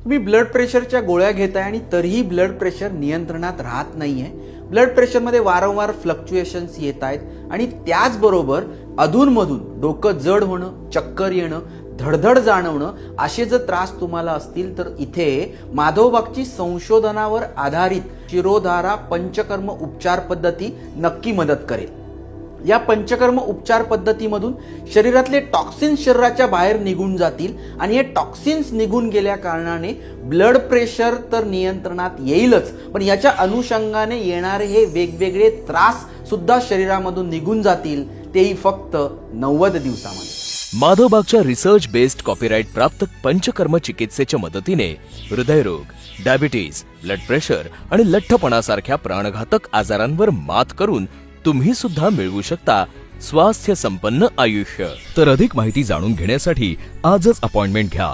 तुम्ही ब्लड प्रेशरच्या गोळ्या घेताय आणि तरीही ब्लड प्रेशर नियंत्रणात राहत नाहीये. ब्लड प्रेशरमध्ये वारंवार फ्लक्च्युएशन्स येत आहेत आणि त्याचबरोबर अधूनमधून डोकं जड होणं, चक्कर येणं, धडधड जाणवणं असे जर त्रास तुम्हाला असतील तर इथे माधवबागची संशोधनावर आधारित शिरोधारा पंचकर्म उपचार पद्धती नक्की मदत करेल. या पंचकर्म उपचार पद्धतीमधून शरीरातले टॉक्सिन्स शरीराच्या बाहेर निघून जातील आणि हे टॉक्सिन्स निघून गेल्या कारणाने ब्लड प्रेशर तर नियंत्रणात येईलच, पण याच्या अनुषंगाने येणारे हे वेगवेगळे त्रास सुद्धा शरीरामधून निघून जातील, तेही फक्त 90 दिवसामध्ये. माधवबागच्या रिसर्च बेस्ड कॉपीराइट प्राप्त पंचकर्म चिकित्सेच्या मदतीने हृदयरोग, डायबिटीज, ब्लड प्रेशर आणि लठ्ठपणासारख्या प्राणघातक आजारांवर मात करून तुम्ही सुद्धा मिळवू शकता स्वास्थ्य संपन्न आयुष्य. तर अधिक माहिती जाणून घेण्यासाठी आजच अपॉइंटमेंट घ्या